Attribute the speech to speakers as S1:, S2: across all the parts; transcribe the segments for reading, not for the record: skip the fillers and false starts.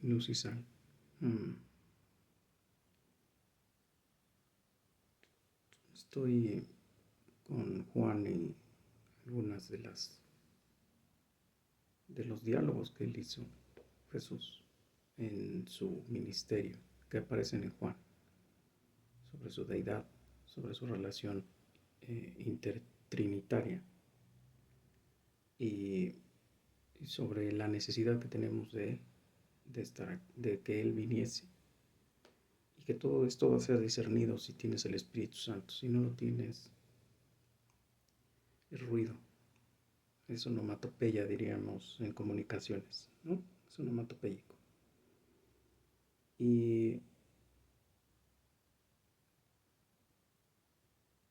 S1: luz y sal. Estoy con Juan y algunas de los diálogos que él hizo Jesús en su ministerio, que aparecen en Juan, sobre su deidad, sobre su relación intertrinitaria y sobre la necesidad que tenemos de que Él viniese, y que todo esto va a ser discernido si tienes el Espíritu Santo. Si no lo tienes, es ruido, es onomatopeya, diríamos en comunicaciones, ¿no? Es onomatopéyico. Y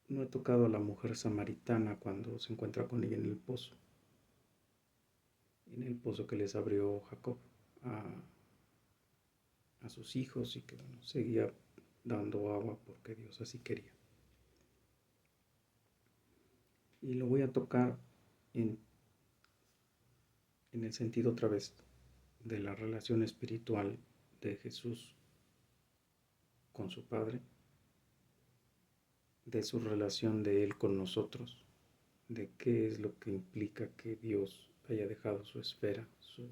S1: no he tocado a la mujer samaritana cuando se encuentra con ella en el pozo que les abrió Jacob a sus hijos, y que seguía dando agua porque Dios así quería. Y lo voy a tocar en el sentido otra vez de la relación espiritual de Jesús con su Padre, de su relación de Él con nosotros, de qué es lo que implica que Dios haya dejado su esfera, su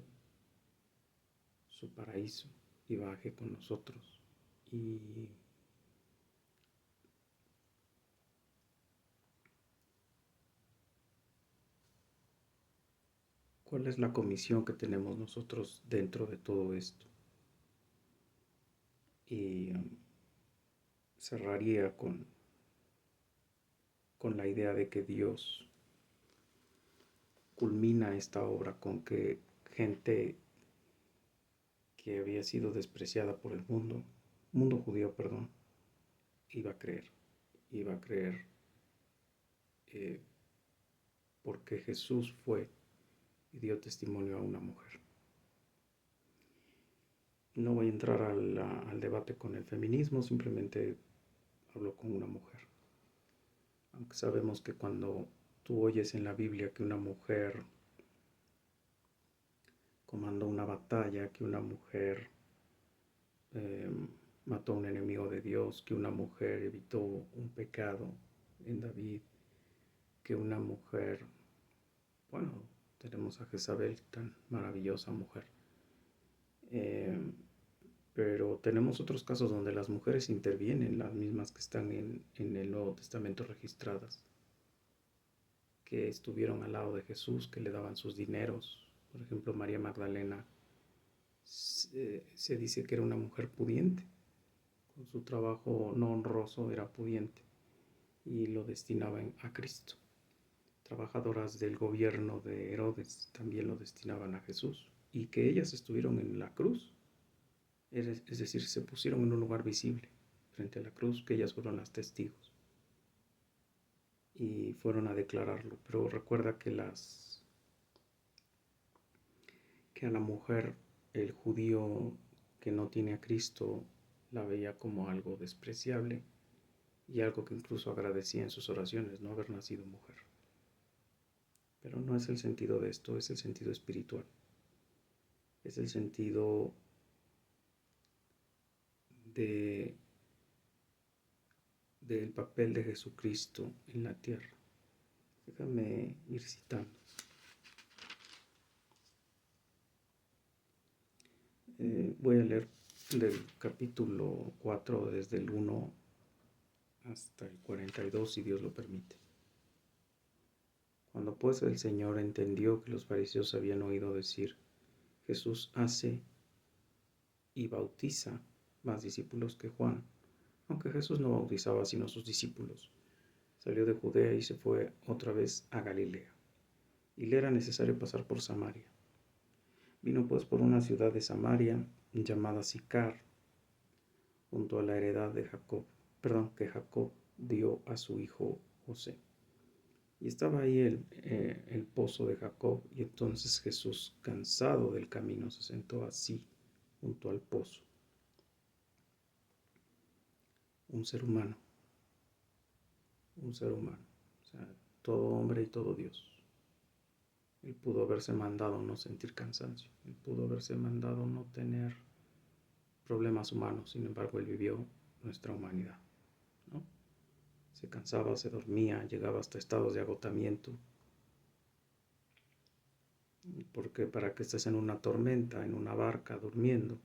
S1: paraíso, y baje con nosotros. Y cuál es la comisión que tenemos nosotros dentro de todo esto. Y cerraría con la idea de que Dios culmina esta obra con que gente que había sido despreciada por el mundo judío, iba a creer porque Jesús fue y dio testimonio a una mujer. No voy a entrar al debate con el feminismo, simplemente hablo con una mujer. Aunque sabemos que cuando tú oyes en la Biblia que una mujer comandó una batalla, que una mujer mató a un enemigo de Dios, que una mujer evitó un pecado en David, que una mujer, tenemos a Jezabel, tan maravillosa mujer, pero tenemos otros casos donde las mujeres intervienen, las mismas que están en el Nuevo Testamento registradas, que estuvieron al lado de Jesús, que le daban sus dineros. Por ejemplo, María Magdalena se dice que era una mujer pudiente, con su trabajo no honroso era pudiente, y lo destinaban a Cristo. Trabajadoras del gobierno de Herodes también lo destinaban a Jesús, y que ellas estuvieron en la cruz, es decir, se pusieron en un lugar visible frente a la cruz, que ellas fueron las testigos y fueron a declararlo. Pero recuerda que a la mujer, el judío que no tiene a Cristo, la veía como algo despreciable y algo que incluso agradecía en sus oraciones, no haber nacido mujer. Pero no es el sentido de esto, es el sentido espiritual. Es el sentido del papel de Jesucristo en la tierra. Déjame ir citando. Voy a leer del capítulo 4, desde el 1 hasta el 42, si Dios lo permite. Cuando pues el Señor entendió que los fariseos habían oído decir: Jesús hace y bautiza más discípulos que Juan, aunque Jesús no bautizaba sino sus discípulos, salió de Judea y se fue otra vez a Galilea, y le era necesario pasar por Samaria. Vino pues por una ciudad de Samaria llamada Sicar, junto a la heredad de Jacob, que Jacob dio a su hijo José. Y estaba ahí el pozo de Jacob, y entonces Jesús, cansado del camino, se sentó así junto al pozo. Un ser humano, o sea, todo hombre y todo Dios. Él pudo haberse mandado no sentir cansancio. Él pudo haberse mandado no tener problemas humanos. Sin embargo, Él vivió nuestra humanidad, ¿no? Se cansaba, se dormía, llegaba hasta estados de agotamiento. Porque para que estés en una tormenta, en una barca, durmiendo,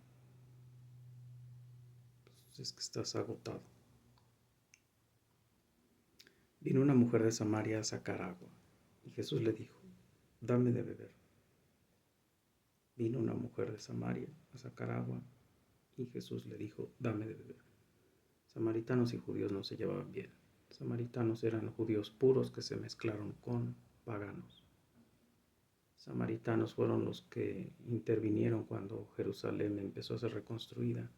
S1: pues es que estás agotado. Vino una mujer de Samaria a sacar agua, y Jesús le dijo, dame de beber. Vino una mujer de Samaria a sacar agua, y Jesús le dijo, dame de beber. Samaritanos y judíos no se llevaban bien. Samaritanos eran judíos puros que se mezclaron con paganos. Samaritanos fueron los que intervinieron cuando Jerusalén empezó a ser reconstruida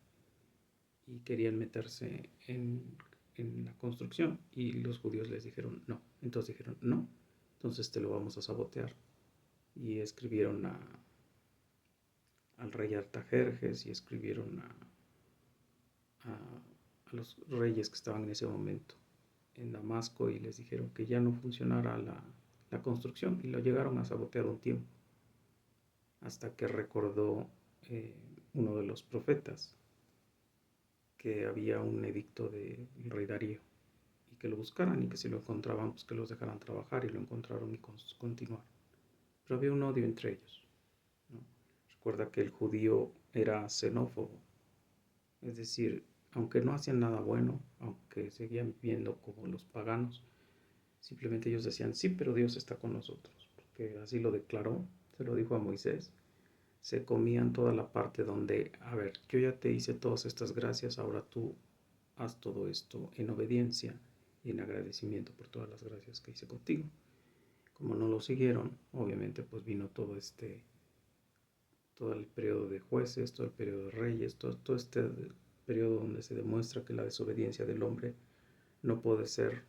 S1: y querían meterse en la construcción, y los judíos les dijeron no. Entonces dijeron no, entonces te lo vamos a sabotear, y escribieron al rey Artajerjes y escribieron a los reyes que estaban en ese momento en Damasco, y les dijeron que ya no funcionara la construcción, y lo llegaron a sabotear un tiempo hasta que recordó uno de los profetas que había un edicto del rey Darío, y que lo buscaran, y que si lo encontraban, pues que los dejaran trabajar, y lo encontraron y continuaron. Pero había un odio entre ellos, ¿no? Recuerda que el judío era xenófobo, es decir, aunque no hacían nada bueno, aunque seguían viviendo como los paganos, simplemente ellos decían, sí, pero Dios está con nosotros, porque así lo declaró, se lo dijo a Moisés. Se comían toda la parte donde, a ver, yo ya te hice todas estas gracias, ahora tú haz todo esto en obediencia y en agradecimiento por todas las gracias que hice contigo. Como no lo siguieron, obviamente pues vino todo el periodo de jueces, todo el periodo de reyes, todo este periodo donde se demuestra que la desobediencia del hombre no puede ser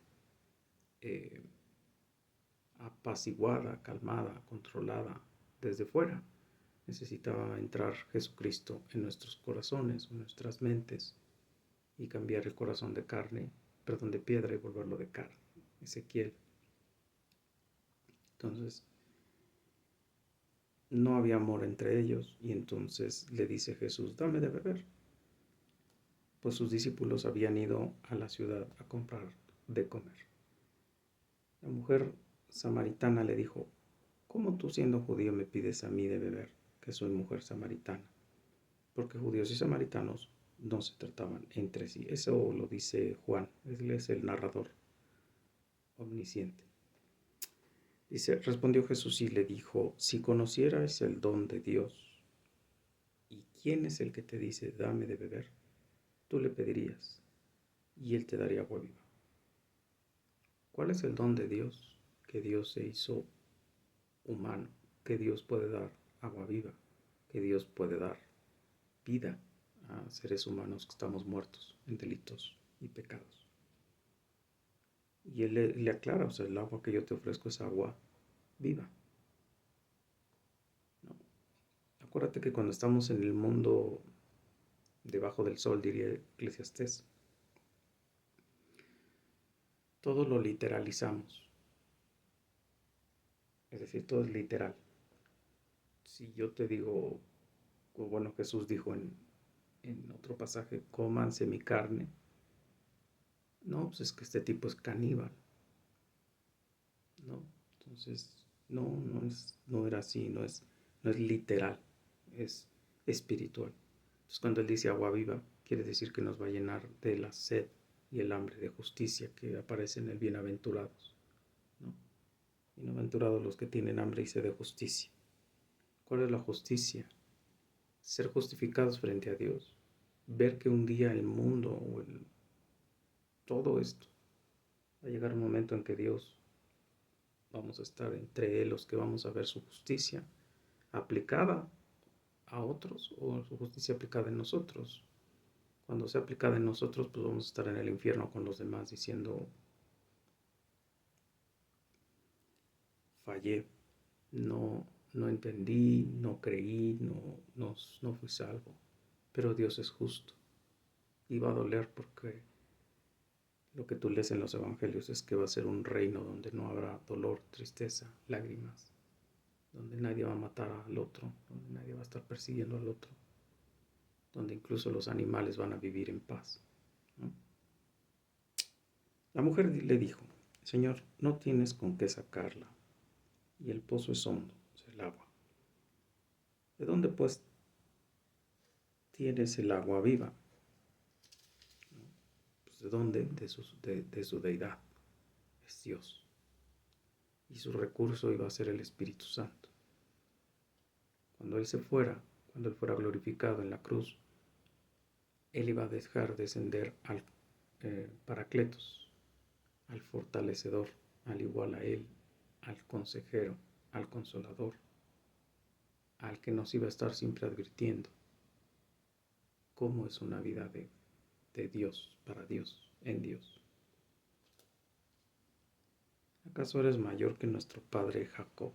S1: eh, apaciguada, calmada, controlada desde fuera. Necesitaba entrar Jesucristo en nuestros corazones, en nuestras mentes, y cambiar el corazón de carne, perdón, de piedra, y volverlo de carne. Ezequiel. Entonces, no había amor entre ellos, y entonces le dice Jesús, dame de beber. Pues sus discípulos habían ido a la ciudad a comprar de comer. La mujer samaritana le dijo, ¿cómo tú siendo judío me pides a mí de beber, que soy mujer samaritana? Porque judíos y samaritanos no se trataban entre sí. Eso lo dice Juan, él es el narrador omnisciente. Dice, respondió Jesús y le dijo, si conocierais el don de Dios, ¿y quién es el que te dice, dame de beber? Tú le pedirías, y él te daría agua viva. ¿Cuál es el don de Dios? Que Dios se hizo humano, que Dios puede dar agua viva, que Dios puede dar vida a seres humanos que estamos muertos en delitos y pecados. Y él le aclara, o sea, el agua que yo te ofrezco es agua viva, ¿no? Acuérdate que cuando estamos en el mundo debajo del sol, diría Eclesiastés, todo lo literalizamos, es decir, todo es literal. Si yo te digo, bueno, Jesús dijo en otro pasaje, cómanse mi carne, no, pues es que este tipo es caníbal, ¿no? Entonces, no era así, no es literal, es espiritual. Entonces, cuando él dice agua viva, quiere decir que nos va a llenar de la sed y el hambre de justicia que aparece en el bienaventurados, ¿no? Bienaventurados los que tienen hambre y sed de justicia. ¿Cuál es la justicia? Ser justificados frente a Dios. Ver que un día el mundo o todo esto va a llegar un momento en que Dios, vamos a estar entre los que vamos a ver su justicia aplicada a otros, o su justicia aplicada en nosotros. Cuando sea aplicada en nosotros, pues vamos a estar en el infierno con los demás diciendo, fallé, no entendí, no creí, no fui salvo. Pero Dios es justo y va a doler, porque lo que tú lees en los evangelios es que va a ser un reino donde no habrá dolor, tristeza, lágrimas. donde nadie va a matar al otro, donde nadie va a estar persiguiendo al otro, donde incluso los animales van a vivir en paz, ¿no? La mujer le dijo: Señor, no tienes con qué sacarla, y el pozo es hondo, es el agua. ¿De dónde pues tienes el agua viva? Pues ¿de dónde? De su deidad, es Dios. Y su recurso iba a ser el Espíritu Santo. Cuando Él cuando Él fuera glorificado en la cruz, Él iba a dejar descender al Paracletos, al fortalecedor, al igual a Él, al consejero, al consolador, al que nos iba a estar siempre advirtiendo cómo es una vida de Dios, para Dios, en Dios. ¿Acaso eres mayor que nuestro padre Jacob,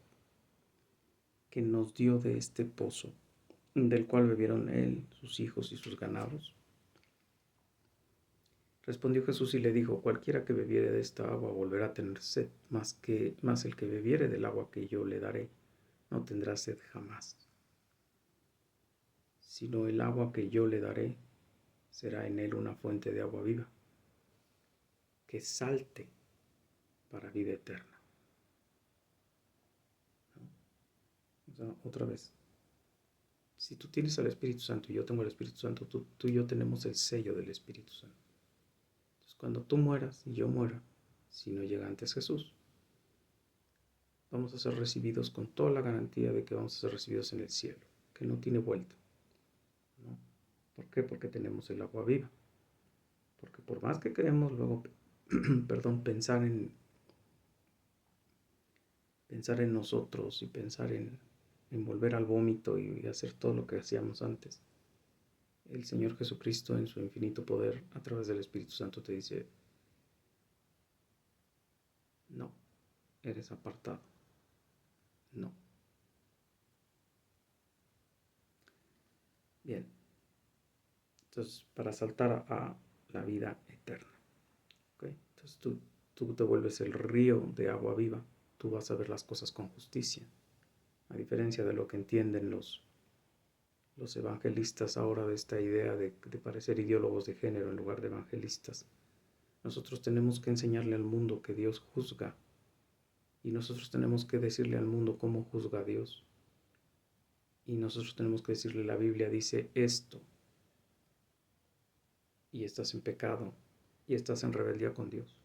S1: que nos dio de este pozo, del cual bebieron él, sus hijos y sus ganados? Respondió Jesús y le dijo: cualquiera que bebiere de esta agua volverá a tener sed, mas el que bebiere del agua que yo le daré no tendrá sed jamás, sino el agua que yo le daré será en él una fuente de agua viva, que salte para vida eterna. ¿No? O sea, otra vez, si tú tienes al Espíritu Santo y yo tengo el Espíritu Santo, tú y yo tenemos el sello del Espíritu Santo. Entonces, cuando tú mueras y yo muera, si no llega antes Jesús, vamos a ser recibidos con toda la garantía de que vamos a ser recibidos en el cielo, que no tiene vuelta, ¿no? ¿Por qué? Porque tenemos el agua viva. Porque por más que queremos luego, pensar en nosotros y pensar en volver al vómito y hacer todo lo que hacíamos antes, el Señor Jesucristo en su infinito poder a través del Espíritu Santo te dice: no, eres apartado, no. Bien, entonces para saltar a la vida eterna, ¿okay? Entonces tú te vuelves el río de agua viva, tú vas a ver las cosas con justicia, a diferencia de lo que entienden los evangelistas ahora de esta idea de parecer ideólogos de género en lugar de evangelistas. Nosotros tenemos que enseñarle al mundo que Dios juzga, y nosotros tenemos que decirle al mundo cómo juzga a Dios, y nosotros tenemos que decirle: la Biblia dice esto, y estás en pecado, y estás en rebeldía con Dios,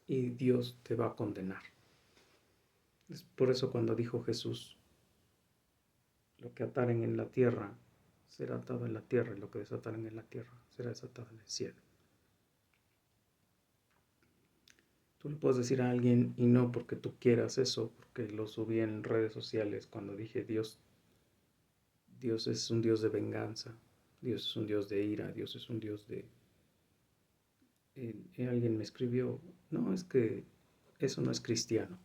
S1: y Dios te va a condenar. Es por eso cuando dijo Jesús: lo que ataren en la tierra será atado en la tierra, y lo que desataren en la tierra será desatado en el cielo. Tú le puedes decir a alguien, y no porque tú quieras eso, porque lo subí en redes sociales cuando dije: Dios es un Dios de venganza, Dios es un Dios de ira, Dios es un Dios de... alguien me escribió: no, es que eso no es cristiano.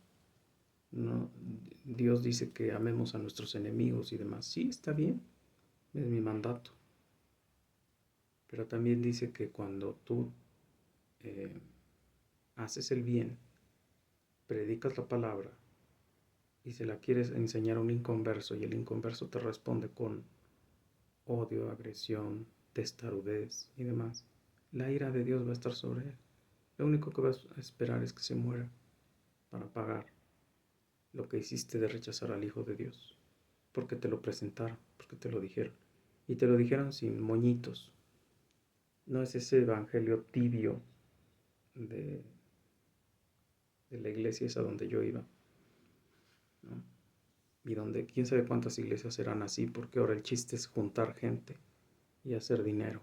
S1: No, Dios dice que amemos a nuestros enemigos y demás. Sí, está bien, es mi mandato. Pero también dice que cuando tú haces el bien, predicas la palabra y se la quieres enseñar a un inconverso, y el inconverso te responde con odio, agresión, testarudez y demás, la ira de Dios va a estar sobre él. Lo único que vas a esperar es que se muera para pagar lo que hiciste de rechazar al Hijo de Dios, porque te lo presentaron, porque te lo dijeron, y te lo dijeron sin moñitos. No es ese evangelio tibio de la iglesia esa donde yo iba, ¿no? Y donde quién sabe cuántas iglesias serán así, porque ahora el chiste es juntar gente y hacer dinero.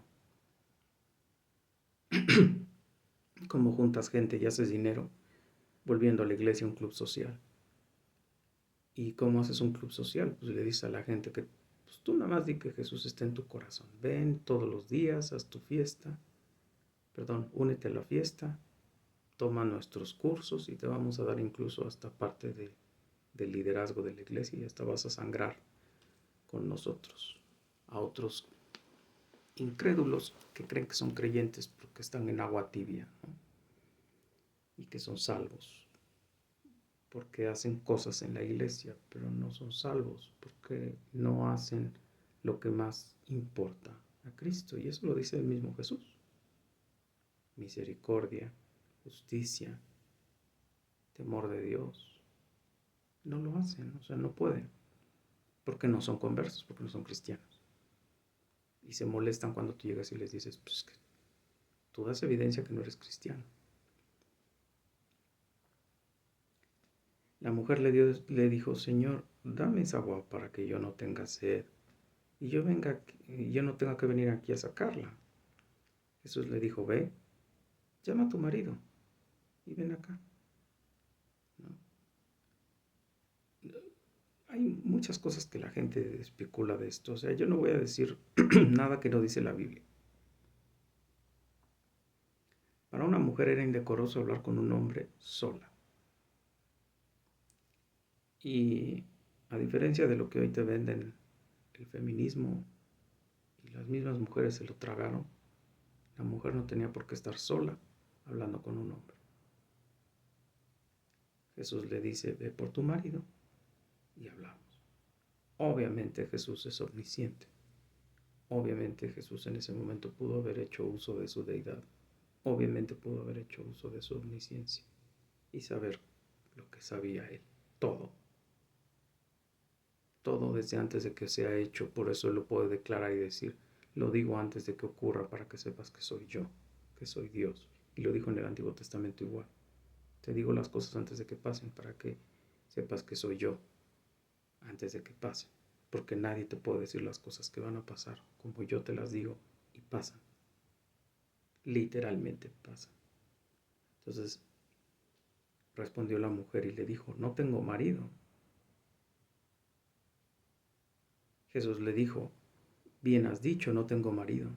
S1: Como juntas gente y haces dinero, volviendo a la iglesia un club social. ¿Y cómo haces un club social? Pues le dices a la gente que pues tú nada más di que Jesús está en tu corazón. Ven todos los días, haz tu fiesta, únete a la fiesta, toma nuestros cursos y te vamos a dar incluso hasta parte del liderazgo de la iglesia, y hasta vas a sangrar con nosotros a otros incrédulos que creen que son creyentes porque están en agua tibia, ¿no? Y que son salvos porque hacen cosas en la iglesia, pero no son salvos, porque no hacen lo que más importa a Cristo. Y eso lo dice el mismo Jesús. Misericordia, justicia, temor de Dios. No lo hacen, o sea, no pueden, porque no son conversos, porque no son cristianos. Y se molestan cuando tú llegas y les dices, pues que tú das evidencia que no eres cristiano. La mujer le dijo, Señor, dame esa agua para que yo no tenga sed y yo no tenga que venir aquí a sacarla. Jesús le dijo, ve, llama a tu marido y ven acá. ¿No? Hay muchas cosas que la gente especula de esto. O sea, yo no voy a decir nada que no dice la Biblia. Para una mujer era indecoroso hablar con un hombre sola. Y a diferencia de lo que hoy te venden el feminismo y las mismas mujeres se lo tragaron, la mujer no tenía por qué estar sola hablando con un hombre. Jesús le dice, ve por tu marido y hablamos. Obviamente Jesús es omnisciente. Obviamente Jesús en ese momento pudo haber hecho uso de su deidad. Obviamente pudo haber hecho uso de su omnisciencia y saber lo que sabía él. Todo. Todo desde antes de que sea hecho. Por eso él lo puede declarar y decir, lo digo antes de que ocurra para que sepas que soy yo, que soy Dios. Y lo dijo en el Antiguo Testamento igual. Te digo las cosas antes de que pasen para que sepas que soy yo antes de que pasen. Porque nadie te puede decir las cosas que van a pasar como yo te las digo y pasan. Literalmente pasan. Entonces respondió la mujer y le dijo, no tengo marido. Jesús le dijo, bien has dicho, no tengo marido,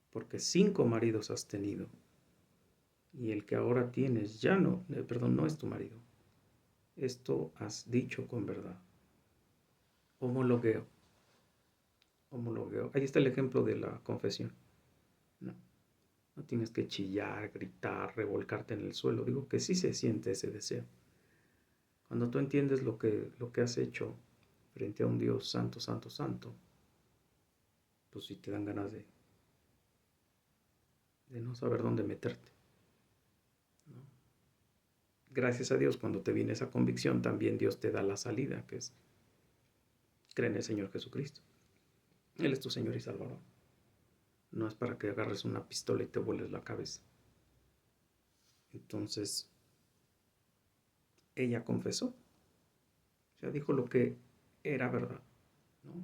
S1: porque 5 maridos has tenido, y el que ahora tienes ya no es tu marido. Esto has dicho con verdad. Homologueo. Ahí está el ejemplo de la confesión. No, no tienes que chillar, gritar, revolcarte en el suelo. Digo que sí se siente ese deseo. Cuando tú entiendes lo que has hecho frente a un Dios santo, santo, santo, pues sí te dan ganas de no saber dónde meterte, ¿no? Gracias a Dios, cuando te viene esa convicción, también Dios te da la salida, que es cree en el Señor Jesucristo. Él es tu Señor y Salvador. No es para que agarres una pistola y te vueles la cabeza. Entonces, ella confesó. O sea, dijo lo que era verdad, ¿no?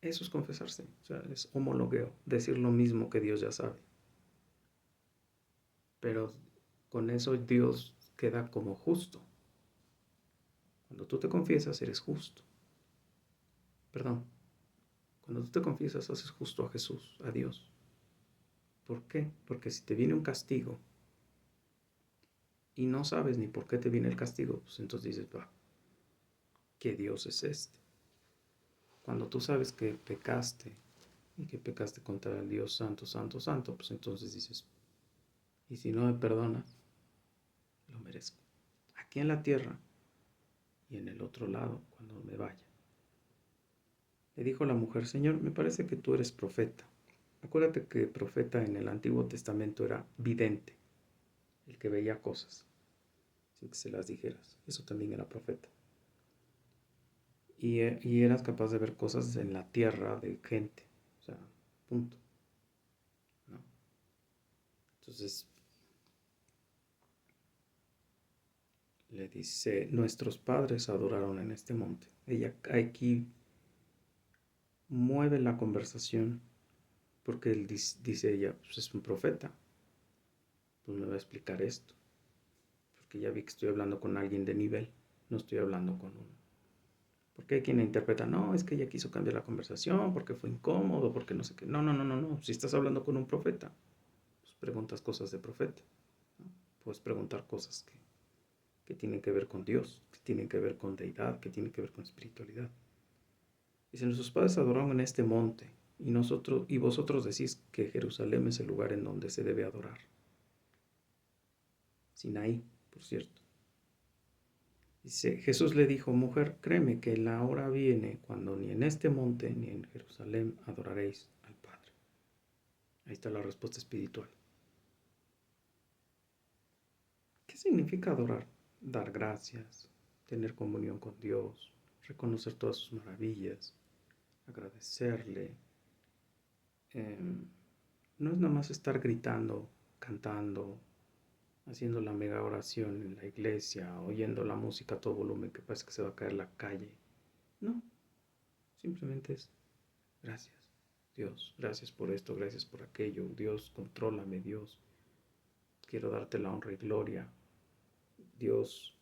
S1: Eso es confesarse. O sea, es homologueo. Decir lo mismo que Dios ya sabe. Pero con eso Dios queda como justo. Cuando tú te confiesas, eres justo. Perdón. Cuando tú te confiesas, haces justo a Jesús, a Dios. ¿Por qué? Porque si te viene un castigo y no sabes ni por qué te viene el castigo, pues entonces dices, va, ¿qué Dios es este? Cuando tú sabes que pecaste y que pecaste contra el Dios santo, santo, santo, pues entonces dices, y si no me perdonas, lo merezco. Aquí en la tierra y en el otro lado, cuando me vaya. Le dijo la mujer, Señor, me parece que tú eres profeta. Acuérdate que profeta en el Antiguo Testamento era vidente, el que veía cosas, sin que se las dijeras. Eso también era profeta. Y eras capaz de ver cosas en la tierra de gente. O sea, punto. ¿No? Entonces, le dice, nuestros padres adoraron en este monte. Ella aquí mueve la conversación porque él dice ella, pues es un profeta. Pues me va a explicar esto. Porque ya vi que estoy hablando con alguien de nivel. No estoy hablando con uno. Porque hay quien interpreta, no, es que ella quiso cambiar la conversación, porque fue incómodo, porque no sé qué. No, no, no, no, no. Si estás hablando con un profeta, pues preguntas cosas de profeta, ¿no? Puedes preguntar cosas que tienen que ver con Dios, que tienen que ver con deidad, que tienen que ver con espiritualidad. Dice, nuestros padres adoraron en este monte, y vosotros decís que Jerusalén es el lugar en donde se debe adorar. Sinaí, por cierto. Dice, Jesús le dijo, mujer, créeme que la hora viene cuando ni en este monte ni en Jerusalén adoraréis al Padre. Ahí está la respuesta espiritual. ¿Qué significa adorar? Dar gracias, tener comunión con Dios, reconocer todas sus maravillas, agradecerle. No es nada más estar gritando, cantando, haciendo la mega oración en la iglesia, oyendo la música a todo volumen que parece que se va a caer la calle. No, simplemente es gracias, Dios, gracias por esto, gracias por aquello. Dios, contrólame, Dios. Quiero darte la honra y gloria. Dios,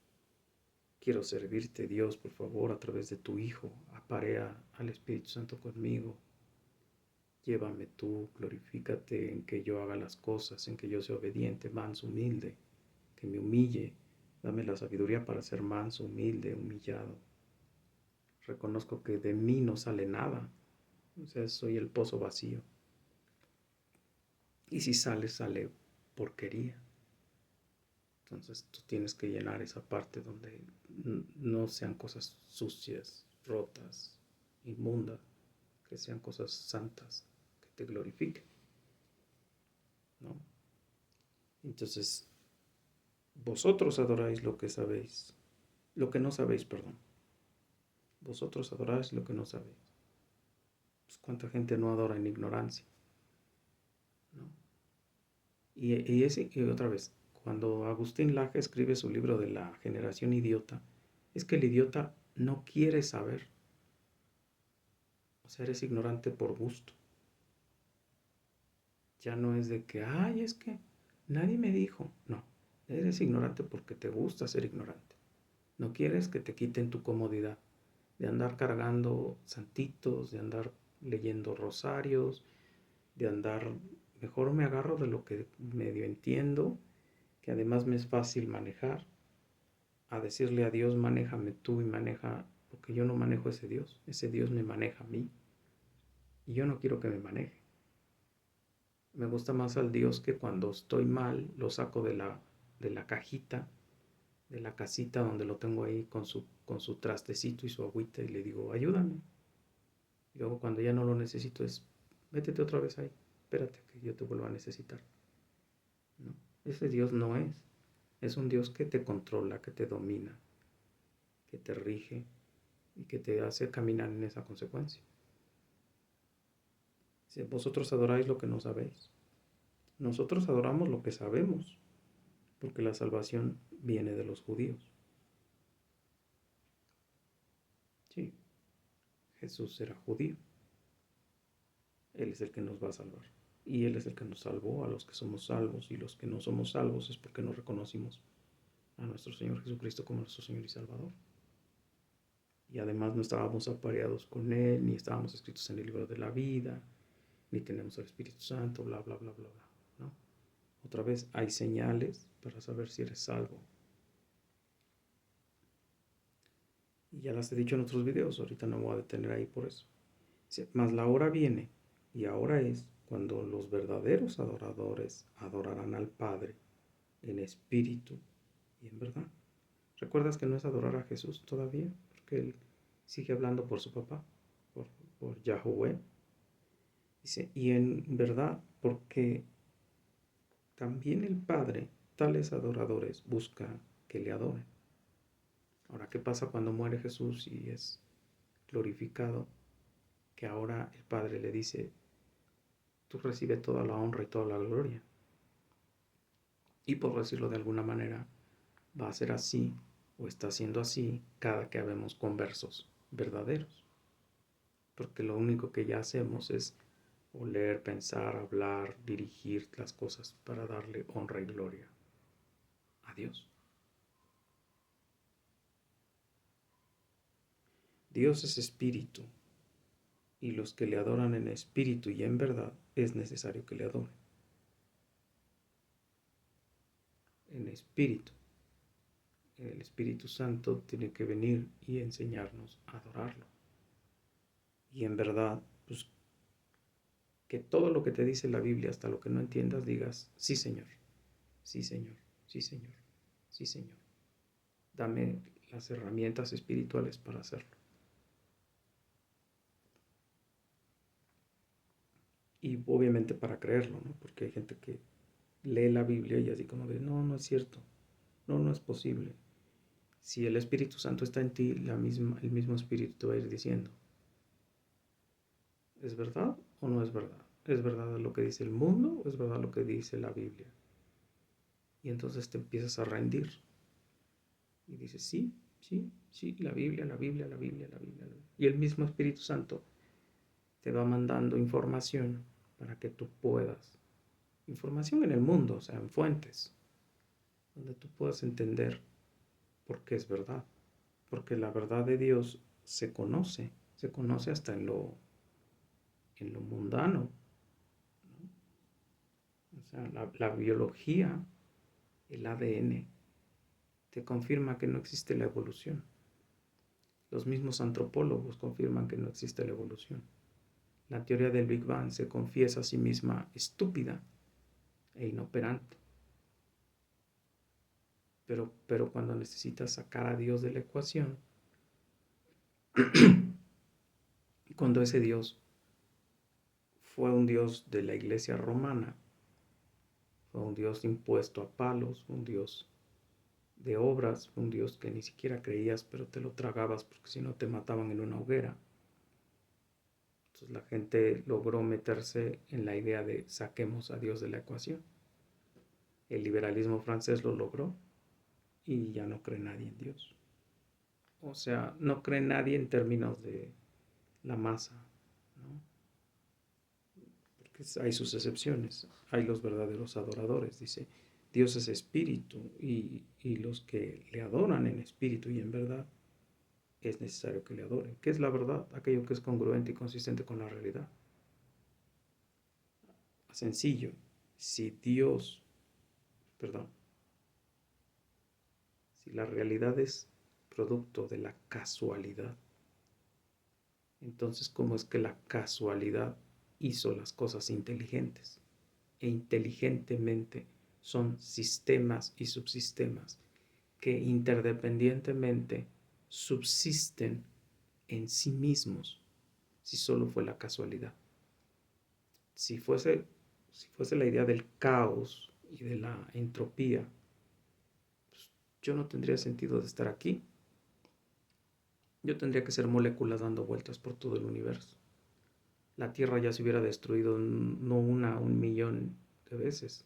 S1: quiero servirte, Dios, por favor, a través de tu Hijo. Aparea al Espíritu Santo conmigo. Llévame tú, glorifícate en que yo haga las cosas, en que yo sea obediente, manso, humilde, que me humille. Dame la sabiduría para ser manso, humilde, humillado. Reconozco que de mí no sale nada. O sea, soy el pozo vacío. Y si sale, sale porquería. Entonces tú tienes que llenar esa parte donde no sean cosas sucias, rotas, inmundas, que sean cosas santas, que te glorifiquen, ¿no? Entonces, vosotros adoráis lo que sabéis, lo que no sabéis, perdón. Vosotros adoráis lo que no sabéis. Pues, ¿cuánta gente no adora en ignorancia? ¿No? Y otra vez, cuando Agustín Laje escribe su libro de la generación idiota, es que el idiota no quiere saber. O sea, eres ignorante por gusto. Ya no es de que, ay, es que nadie me dijo. No, eres ignorante porque te gusta ser ignorante. No quieres que te quiten tu comodidad de andar cargando santitos, de andar leyendo rosarios, de andar, mejor me agarro de lo que medio entiendo, que además me es fácil manejar, a decirle a Dios, manéjame tú y maneja, porque yo no manejo ese Dios me maneja a mí, y yo no quiero que me maneje. Me gusta más al Dios que cuando estoy mal lo saco de la cajita, de la casita donde lo tengo ahí con su trastecito y su agüita y le digo, ayúdame. Y luego cuando ya no lo necesito es, métete otra vez ahí, espérate que yo te vuelva a necesitar. ¿No? Ese Dios no es un Dios que te controla, que te domina, que te rige y que te hace caminar en esa consecuencia. Si vosotros adoráis lo que no sabéis, nosotros adoramos lo que sabemos, porque la salvación viene de los judíos. Sí, Jesús era judío. Él es el que nos va a salvar. Y Él es el que nos salvó a los que somos salvos. Y los que no somos salvos es porque no reconocimos a nuestro Señor Jesucristo como nuestro Señor y Salvador. Y además no estábamos apareados con Él, ni estábamos escritos en el libro de la vida, ni tenemos el Espíritu Santo, bla, bla, bla, bla, bla. ¿No? Otra vez, hay señales para saber si eres salvo. Y ya las he dicho en otros videos, ahorita no me voy a detener ahí por eso. Mas la hora viene, y ahora es, cuando los verdaderos adoradores adorarán al Padre en espíritu y en verdad. ¿Recuerdas que no es adorar a Jesús todavía? Porque Él sigue hablando por su papá, por, por Yahweh. Dice, y en verdad, porque también el Padre, tales adoradores, busca que le adoren. Ahora, ¿qué pasa cuando muere Jesús y es glorificado? Que ahora el Padre le dice, tú recibes toda la honra y toda la gloria. Y por decirlo de alguna manera, va a ser así, o está siendo así, cada que habemos conversos verdaderos. Porque lo único que ya hacemos es oler, pensar, hablar, dirigir las cosas para darle honra y gloria a Dios. Dios es espíritu, y los que le adoran en espíritu y en verdad es necesario que le adoren. En espíritu. El Espíritu Santo tiene que venir y enseñarnos a adorarlo. Y en verdad, pues que todo lo que te dice la Biblia, hasta lo que no entiendas, digas, sí Señor, sí Señor, sí Señor, sí Señor. Dame las herramientas espirituales para hacerlo. Y obviamente para creerlo, ¿no? Porque hay gente que lee la Biblia y así como de, no, no es cierto, no, no es posible. Si el Espíritu Santo está en ti, el mismo Espíritu te va a ir diciendo, ¿es verdad o no es verdad? ¿Es verdad lo que dice el mundo o es verdad lo que dice la Biblia? Y entonces te empiezas a rendir. Y dices, sí, sí, sí, la Biblia, la Biblia, la Biblia, la Biblia, la Biblia. Y el mismo Espíritu Santo te va mandando información para que tú puedas. Información en el mundo, o sea, en fuentes, donde tú puedas entender por qué es verdad. Porque la verdad de Dios se conoce hasta en lo mundano. O sea, la biología, el ADN, te confirma que no existe la evolución. Los mismos antropólogos confirman que no existe la evolución. La teoría del Big Bang se confiesa a sí misma estúpida e inoperante. Pero cuando necesitas sacar a Dios de la ecuación, cuando ese Dios fue un Dios de la iglesia romana, fue un Dios impuesto a palos, un Dios de obras, un Dios que ni siquiera creías, pero te lo tragabas porque si no te mataban en una hoguera. Entonces la gente logró meterse en la idea de saquemos a Dios de la ecuación. El liberalismo francés lo logró y ya no cree nadie en Dios. O sea, no cree nadie en términos de la masa, ¿no? Porque hay sus excepciones. Hay los verdaderos adoradores. Dice, Dios es espíritu y los que le adoran en espíritu y en verdad es necesario que le adoren. ¿Qué es la verdad? Aquello que es congruente y consistente con la realidad. Sencillo. Si Dios, perdón, si la realidad es producto de la casualidad, entonces ¿cómo es que la casualidad hizo las cosas inteligentes? E inteligentemente son sistemas y subsistemas que interdependientemente subsisten en sí mismos, si solo fue la casualidad. Si fuese la idea del caos y de la entropía, pues yo no tendría sentido de estar aquí. Yo tendría que ser moléculas dando vueltas por todo el universo. La Tierra ya se hubiera destruido no una, 1.000.000 de veces.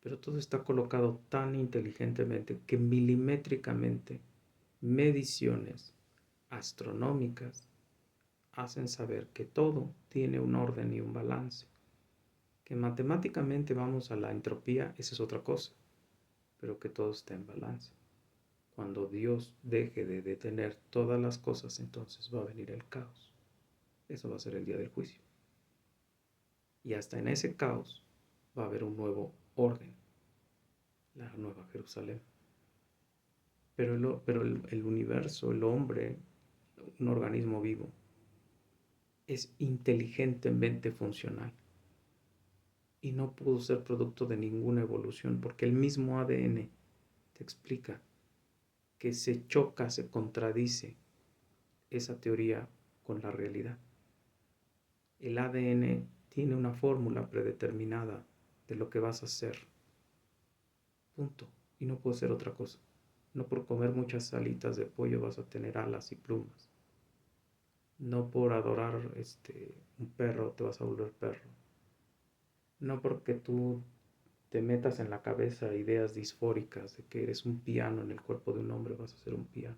S1: Pero todo está colocado tan inteligentemente que milimétricamente mediciones astronómicas hacen saber que todo tiene un orden y un balance. Que matemáticamente vamos a la entropía, esa es otra cosa, pero que todo está en balance. Cuando Dios deje de detener todas las cosas, entonces va a venir el caos. Eso va a ser el día del juicio. Y hasta en ese caos va a haber un nuevo orden, la nueva Jerusalén. Pero el universo, el hombre, un organismo vivo, es inteligentemente funcional y no pudo ser producto de ninguna evolución porque el mismo ADN te explica que se choca, se contradice esa teoría con la realidad. El ADN tiene una fórmula predeterminada de lo que vas a hacer. Punto. Y no puede ser otra cosa. No por comer muchas alitas de pollo vas a tener alas y plumas. No por adorar un perro te vas a volver perro. No porque tú te metas en la cabeza ideas disfóricas de que eres un piano en el cuerpo de un hombre vas a ser un piano.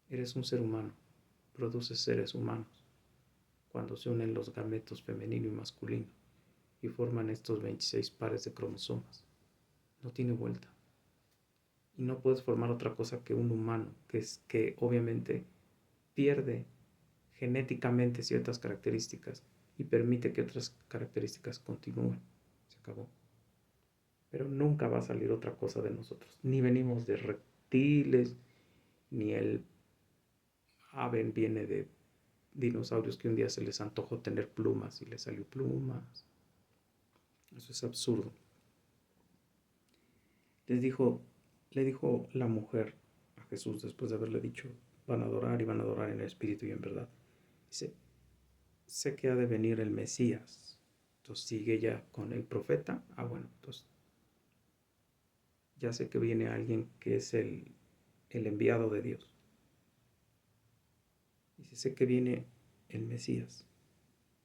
S1: Eres un ser humano. Produces seres humanos. Cuando se unen los gametos femenino y masculino y forman estos 26 pares de cromosomas. No tiene vuelta. Y no puedes formar otra cosa que un humano, que obviamente pierde genéticamente ciertas características y permite que otras características continúen. Se acabó. Pero nunca va a salir otra cosa de nosotros. Ni venimos de reptiles, ni el ave viene de dinosaurios que un día se les antojó tener plumas y les salió plumas. Eso es absurdo. Le dijo la mujer Jesús después de haberle dicho, van a adorar y van a adorar en el espíritu y en verdad. Dice, sé que ha de venir el Mesías. Entonces sigue ya con el profeta. Bueno, entonces ya sé que viene alguien que es el enviado de Dios. Dice, sé que viene el Mesías,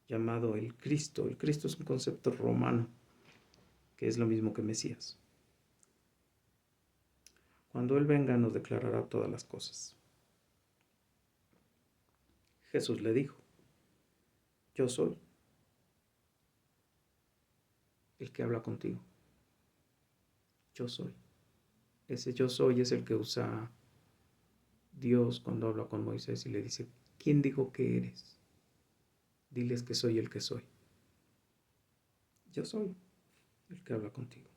S1: llamado el Cristo. El Cristo es un concepto romano, que es lo mismo que Mesías. Cuando Él venga nos declarará todas las cosas. Jesús le dijo, yo soy el que habla contigo. Yo soy. Ese yo soy es el que usa Dios cuando habla con Moisés y le dice, ¿quién dijo que eres? Diles que soy el que soy. Yo soy el que habla contigo.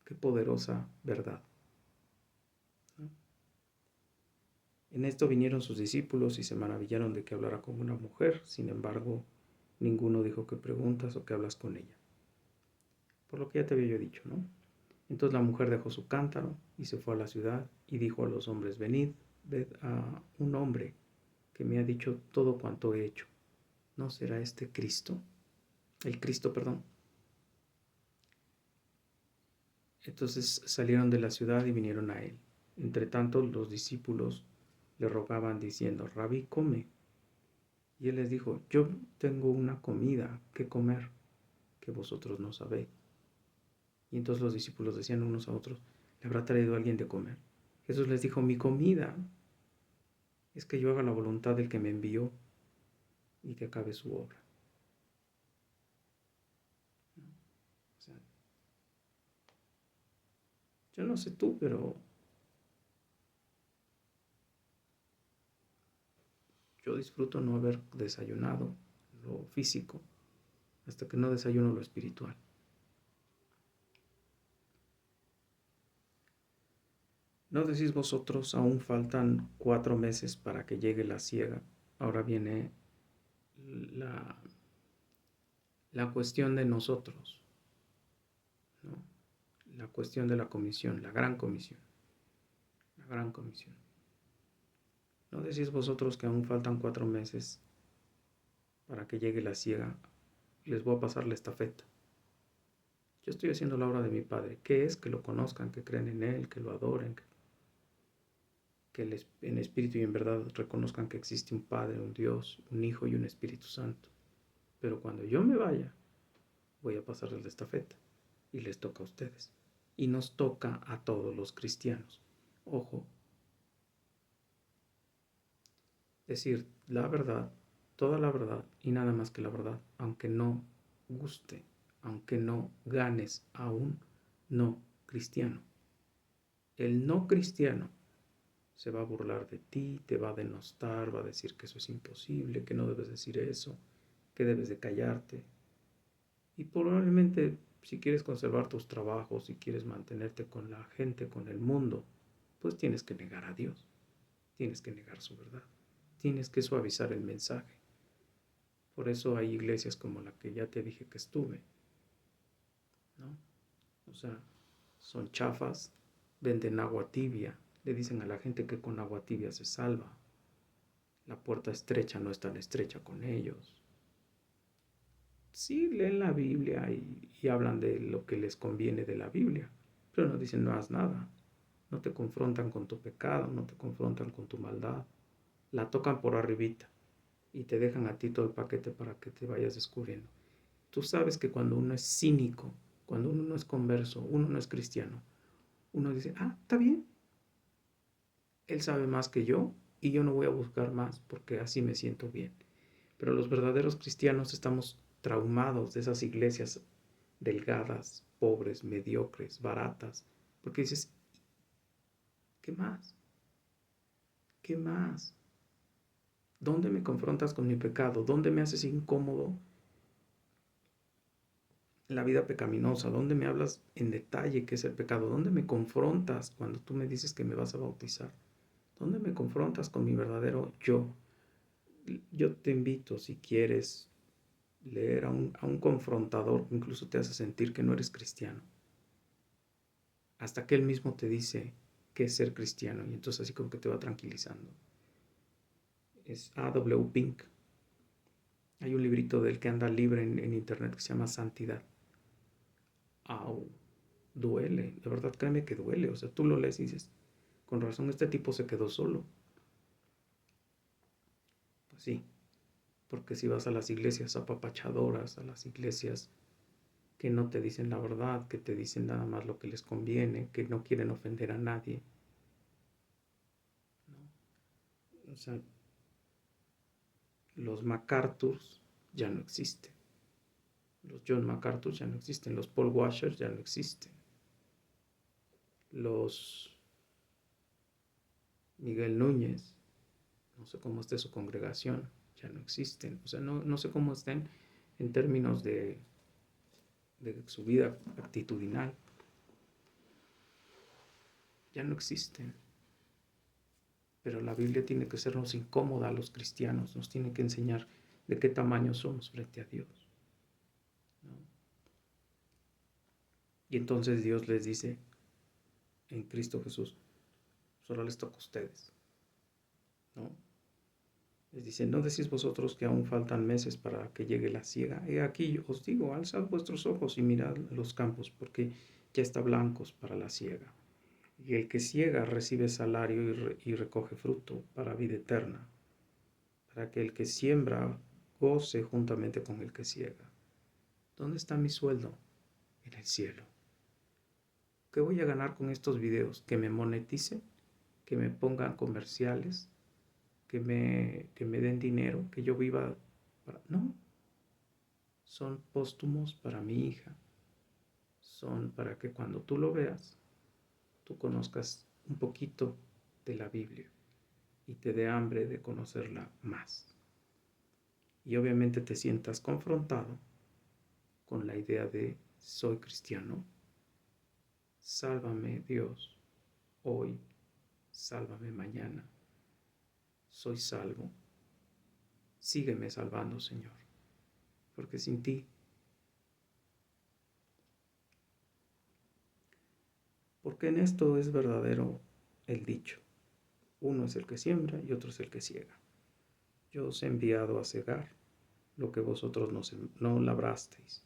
S1: Qué poderosa verdad. En esto vinieron sus discípulos y se maravillaron de que hablara como una mujer. Sin embargo, ninguno dijo qué preguntas o qué hablas con ella. Por lo que ya te había yo dicho, ¿no? Entonces la mujer dejó su cántaro y se fue a la ciudad y dijo a los hombres, venid, ved a un hombre que me ha dicho todo cuanto he hecho. ¿No será este Cristo? El Cristo, perdón. Entonces salieron de la ciudad y vinieron a él. Entre tanto, los discípulos le rogaban diciendo, Rabí, come. Y él les dijo, yo tengo una comida que comer que vosotros no sabéis. Y entonces los discípulos decían unos a otros, ¿le habrá traído alguien de comer? Jesús les dijo, mi comida es que yo haga la voluntad del que me envió y que acabe su obra. O sea, yo no sé tú, pero yo disfruto no haber desayunado lo físico hasta que no desayuno lo espiritual. ¿No decís vosotros, aún faltan 4 meses para que llegue la siega? Ahora viene la cuestión de nosotros, ¿no? La cuestión de la comisión, la gran comisión. La gran comisión. ¿No decís vosotros que aún faltan 4 meses para que llegue la siega? Les voy a pasar la estafeta. Yo estoy haciendo la obra de mi Padre. ¿Qué es? Que lo conozcan, que crean en Él, que lo adoren, que en espíritu y en verdad reconozcan que existe un Padre, un Dios, un Hijo y un Espíritu Santo. Pero cuando yo me vaya, voy a pasarles la estafeta y les toca a ustedes. Y nos toca a todos los cristianos. Ojo, decir la verdad, toda la verdad y nada más que la verdad, aunque no guste, aunque no ganes a un no cristiano. El no cristiano se va a burlar de ti, te va a denostar, va a decir que eso es imposible, que no debes decir eso, que debes de callarte. Y probablemente si quieres conservar tus trabajos, si quieres mantenerte con la gente, con el mundo, pues tienes que negar a Dios, tienes que negar su verdad, tienes que suavizar el mensaje. Por eso hay iglesias como la que ya te dije que estuve, ¿no? O sea, son chafas, venden agua tibia, le dicen a la gente que con agua tibia se salva. La puerta estrecha no es tan estrecha con ellos. Sí, leen la Biblia y hablan de lo que les conviene de la Biblia, pero no dicen no haz nada. No te confrontan con tu pecado, no te confrontan con tu maldad. La tocan por arribita y te dejan a ti todo el paquete para que te vayas descubriendo. Tú sabes que cuando uno es cínico, cuando uno no es converso, uno no es cristiano, uno dice, está bien, él sabe más que yo y yo no voy a buscar más porque así me siento bien. Pero los verdaderos cristianos estamos traumados de esas iglesias delgadas, pobres, mediocres, baratas, porque dices, ¿qué más? ¿Qué más? ¿Dónde me confrontas con mi pecado? ¿Dónde me haces incómodo la vida pecaminosa? ¿Dónde me hablas en detalle qué es el pecado? ¿Dónde me confrontas cuando tú me dices que me vas a bautizar? ¿Dónde me confrontas con mi verdadero yo? Yo te invito, si quieres leer a un confrontador que incluso te hace sentir que no eres cristiano, hasta que él mismo te dice, qué es ser cristiano. Y entonces así como que te va tranquilizando. Es A.W. Pink. Hay un librito de él que anda libre en internet que se llama Santidad. Au, duele, de verdad créeme que duele. O sea, tú lo lees y dices, con razón este tipo se quedó solo. Pues sí, porque si vas a las iglesias apapachadoras, a las iglesias que no te dicen la verdad, que te dicen nada más lo que les conviene, que no quieren ofender a nadie, ¿no? O sea, los MacArthurs ya no existen, los John MacArthur ya no existen, los Paul Washer ya no existen, los Miguel Núñez, no sé cómo esté su congregación, ya no existen. O sea, no sé cómo estén en términos de su vida actitudinal. Ya no existen. Pero la Biblia tiene que sernos incómoda a los cristianos, nos tiene que enseñar de qué tamaño somos frente a Dios, ¿no? Y entonces Dios les dice en Cristo Jesús, pues ahora les toca a ustedes, ¿no? Les dice, ¿no decís vosotros que aún faltan meses para que llegue la siega? He aquí os digo, alzad vuestros ojos y mirad los campos, porque ya están blancos para la siega. Y el que siega recibe salario y recoge fruto para vida eterna, para que el que siembra goce juntamente con el que siega. ¿Dónde está mi sueldo? En el cielo. ¿Qué voy a ganar con estos videos? ¿Que me moneticen? ¿Que me pongan comerciales? ¿Que me den dinero? ¿Que yo viva para...? No, son póstumos para mi hija. Son para que cuando tú lo veas, tú conozcas un poquito de la Biblia y te dé hambre de conocerla más. Y obviamente te sientas confrontado con la idea de soy cristiano, sálvame Dios hoy, sálvame mañana, soy salvo, sígueme salvando Señor, porque sin ti, porque en esto es verdadero el dicho, uno es el que siembra y otro es el que ciega. Yo os he enviado a cegar lo que vosotros no labrasteis,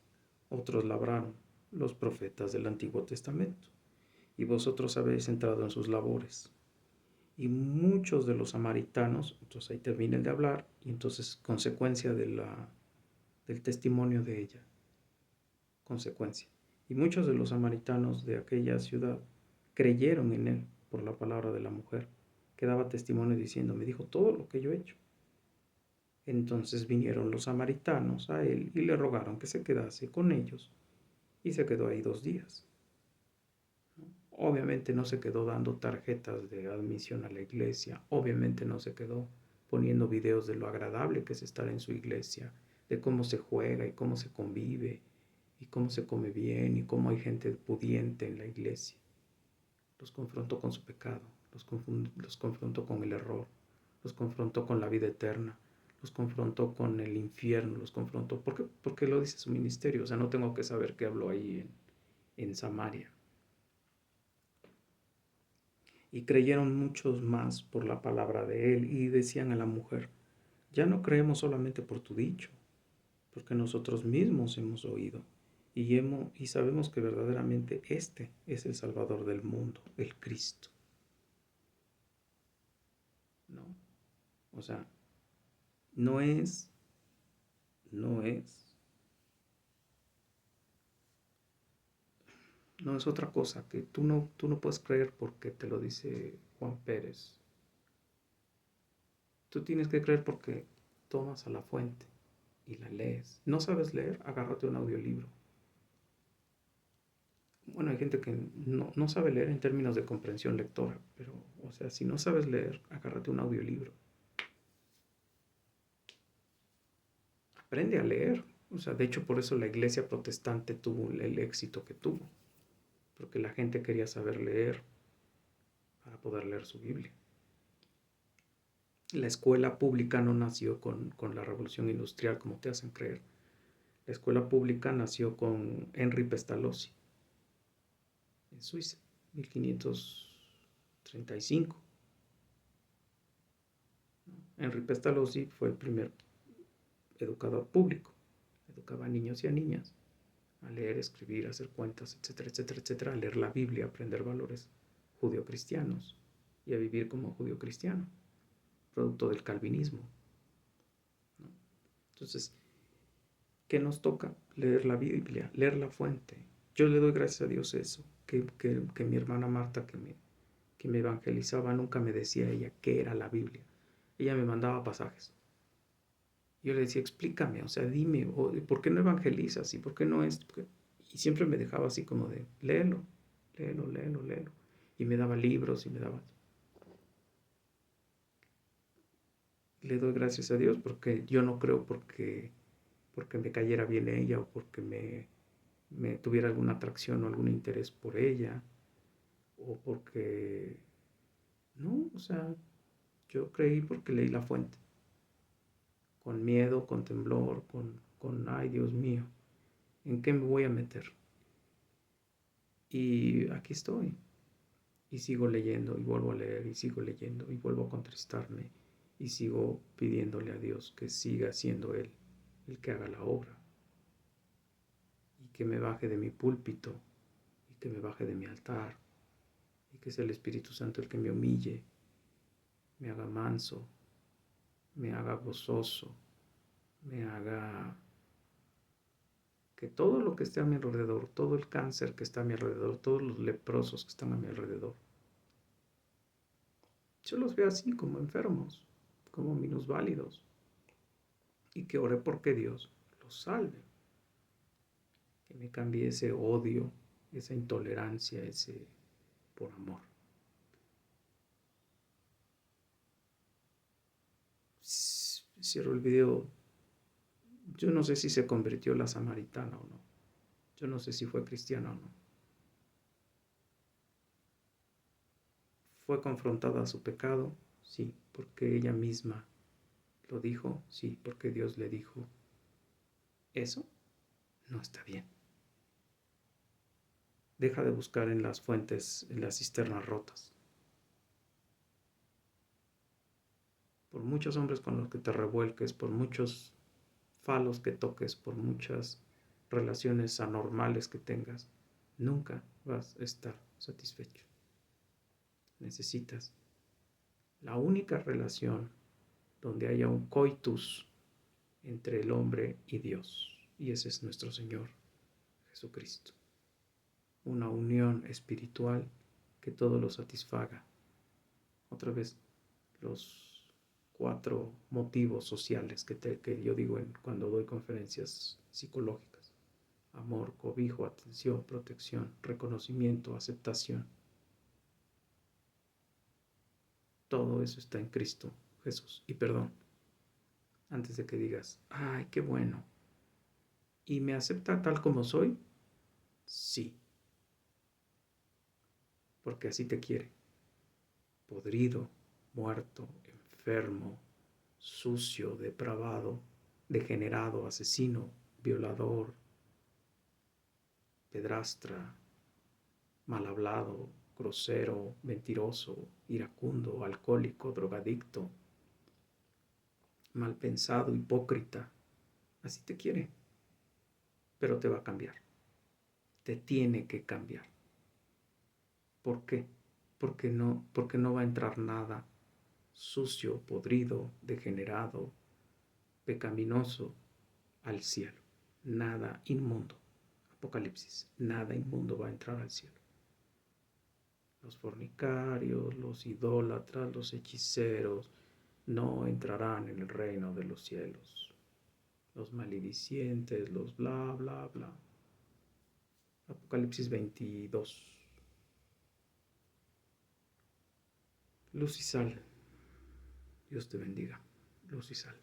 S1: otros labraron, los profetas del Antiguo Testamento, y vosotros habéis entrado en sus labores. Y muchos de los samaritanos, entonces ahí termina el de hablar, y entonces consecuencia del testimonio de ella, consecuencia. Y muchos de los samaritanos de aquella ciudad creyeron en él por la palabra de la mujer, que daba testimonio diciendo, me dijo todo lo que yo he hecho. Entonces vinieron los samaritanos a él y le rogaron que se quedase con ellos, y se quedó ahí 2 días. Obviamente no se quedó dando tarjetas de admisión a la iglesia, obviamente no se quedó poniendo videos de lo agradable que es estar en su iglesia, de cómo se juega y cómo se convive, y cómo se come bien, y cómo hay gente pudiente en la iglesia. Los confrontó con su pecado, los confrontó con el error, los confrontó con la vida eterna, los confrontó con el infierno, los confrontó, porque lo dice su ministerio, o sea, no tengo que saber qué habló ahí en Samaria. Y creyeron muchos más por la palabra de él, y decían a la mujer, ya no creemos solamente por tu dicho, porque nosotros mismos hemos oído y sabemos que verdaderamente este es el Salvador del mundo, el Cristo. ¿No? O sea, no es, no es, no es otra cosa que tú no puedes creer porque te lo dice Juan Pérez. Tú tienes que creer porque tomas a la fuente y la lees. ¿No sabes leer? Agárrate un audiolibro. Bueno, hay gente que no sabe leer en términos de comprensión lectora, pero, o sea, si no sabes leer, agárrate un audiolibro. Aprende a leer. O sea, de hecho, por eso la iglesia protestante tuvo el éxito que tuvo, porque la gente quería saber leer para poder leer su Biblia. La escuela pública no nació con la revolución industrial, como te hacen creer. La escuela pública nació con Henri Pestalozzi, en Suiza, 1500, 35. Henry Pestalozzi fue el primer educador público. Educaba a niños y a niñas a leer, escribir, hacer cuentas, etcétera, etcétera, etcétera, a leer la Biblia, a aprender valores judio-cristianos y a vivir como judio-cristiano, producto del calvinismo, ¿no? Entonces, ¿qué nos toca? Leer la Biblia, leer la fuente. Yo le doy gracias a Dios eso, que mi hermana Marta, que me evangelizaba, nunca me decía ella qué era la Biblia. Ella me mandaba pasajes. Yo le decía, explícame, o sea, dime, ¿por qué no evangelizas? ¿Y por qué no es? Y siempre me dejaba así como de, léelo, léelo, léelo, léelo. Y me daba libros y me daba... Le doy gracias a Dios porque yo no creo porque me cayera bien ella o porque me tuviera alguna atracción o algún interés por ella o porque... No, o sea, yo creí porque leí la fuente. Con miedo, con temblor, ay Dios mío, ¿en qué me voy a meter? Y aquí estoy. Y sigo leyendo y vuelvo a leer y sigo leyendo y vuelvo a contristarme y sigo pidiéndole a Dios que siga siendo Él el que haga la obra y que me baje de mi púlpito y que me baje de mi altar y que sea el Espíritu Santo el que me humille, me haga manso, me haga gozoso, me haga que todo lo que esté a mi alrededor, todo el cáncer que está a mi alrededor, todos los leprosos que están a mi alrededor, yo los veo así como enfermos, como minusválidos, y que ore porque Dios los salve, que me cambie ese odio, esa intolerancia, ese por amor. Cierro el video. Yo no sé si se convirtió la samaritana o no. Yo no sé si fue cristiana o no. ¿Fue confrontada a su pecado? Sí, porque ella misma lo dijo. Sí, porque Dios le dijo. Eso no está bien. Deja de buscar en las fuentes, en las cisternas rotas. Por muchos hombres con los que te revuelques, por muchos falos que toques, por muchas relaciones anormales que tengas, nunca vas a estar satisfecho. Necesitas la única relación donde haya un coitus entre el hombre y Dios, y ese es nuestro Señor Jesucristo. Una unión espiritual que todo lo satisfaga. Otra vez, los 4 motivos sociales que yo digo cuando doy conferencias psicológicas: amor, cobijo, atención, protección, reconocimiento, aceptación. Todo eso está en Cristo Jesús. Y perdón, antes de que digas, ay, qué bueno, ¿y me acepta tal como soy? Sí, porque así te quiere. Podrido, muerto, enfermo, sucio, depravado, degenerado, asesino, violador, pedrastra, mal hablado, grosero, mentiroso, iracundo, alcohólico, drogadicto, mal pensado, hipócrita. Así te quiere, pero te va a cambiar. Te tiene que cambiar. ¿Por qué? Porque no va a entrar nada sucio, podrido, degenerado, pecaminoso al cielo. Nada inmundo. Apocalipsis. Nada inmundo va a entrar al cielo. Los fornicarios, los idólatras, los hechiceros no entrarán en el reino de los cielos. Los maledicientes, los bla, bla, bla. Apocalipsis 22. Luz y sal. Dios te bendiga. Luz y sal.